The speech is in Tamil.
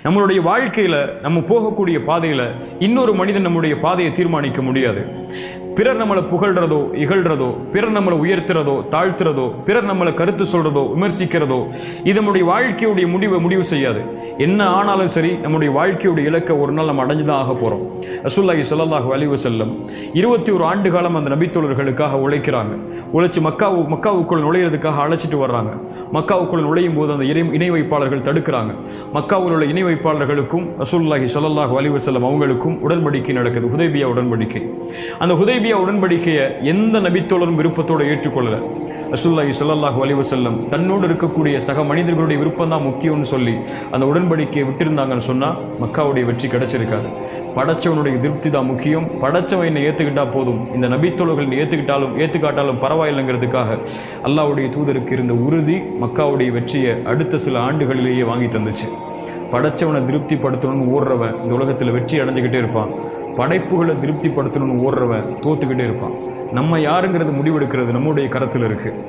நம்மளுடைய வாழ்க்கையில் நம்ம போகக்கூடிய பாதையில் இன்னொரு மனிதன் நம்முடைய பாதையை தீர்மானிக்க முடியாது. பிறர் நம்மளை புகழ்றதோ இகழ்றதோ, பிறர் நம்மளை உயர்த்துறதோ தாழ்த்துறதோ, பிறர் நம்மளை கருத்து சொல்றதோ விமர்சிக்கிறதோ இது நம்முடைய வாழ்க்கையுடைய முடிவு செய்யாது. என்ன ஆனாலும் சரி, நம்முடைய வாழ்க்கையுடைய இலக்கை ஒரு நாள் நம்ம அடைஞ்சுதான் ஆக போறோம். ரசூலுல்லாஹி ஸல்லல்லாஹு அலைஹி வஸல்லம் 21 ஆண்டு காலம் அந்த நபித்தோழர்களுக்காக உழைக்கிறாங்க. உழைச்சி மக்காவுக்குள் நுழையிறதுக்காக அழைச்சிட்டு வர்றாங்க. மக்காவுக்குள் நுழையும் போது அந்த இணை வைப்பாளர்கள் தடுக்கிறாங்க. மக்காவில் உள்ள இணை வைப்பாளர்களுக்கும் ரசூலுல்லாஹி ஸல்லல்லாஹு அலைஹி வஸல்லம் அவங்களுக்கும் உடன்படிக்கை நடக்குது, ஹுதைபியா உடன்படிக்கை. அந்த ஹுதைபியா உடன்படிக்கையை எந்த நபித்தோழரும் விருப்பத்தோடு ஏற்றுக்கொள்ளல. ரசூலுல்லாஹி ஸல்லல்லாஹு அலைஹி வஸல்லம் தன்னோடு இருக்கக்கூடிய சக மனிதர்களுடைய விருப்பம் தான் முக்கியம்னு சொல்லி அந்த உடன்படிக்கையை விட்டிருந்தாங்கன்னு சொன்னால் மக்காவுடைய வெற்றி கிடைச்சிருக்காது. படைச்சவனுடைய திருப்தி தான் முக்கியம். படைச்சவன் என்னை ஏற்றுக்கிட்டா போதும், இந்த நபித்தோழர்கள் ஏற்றுக்காட்டாலும் பரவாயில்லைங்கிறதுக்காக அல்லாஹ்வுடைய தூதருக்கு இருந்த உறுதி மக்காவுடைய வெற்றியை அடுத்த சில ஆண்டுகளிலேயே வாங்கி தந்துச்சு. படைச்சவனை திருப்திப்படுத்தணும்னு ஓடுறவன் இந்த உலகத்தில் வெற்றி அடைஞ்சிக்கிட்டே இருப்பான். படைப்புகளை திருப்திப்படுத்தணும்னு ஓடுறவன் தோத்துக்கிட்டே இருப்பான். நம்ம யாருங்கிறது முடிவெடுக்கிறது நம்முடைய கரத்தில் இருக்குது.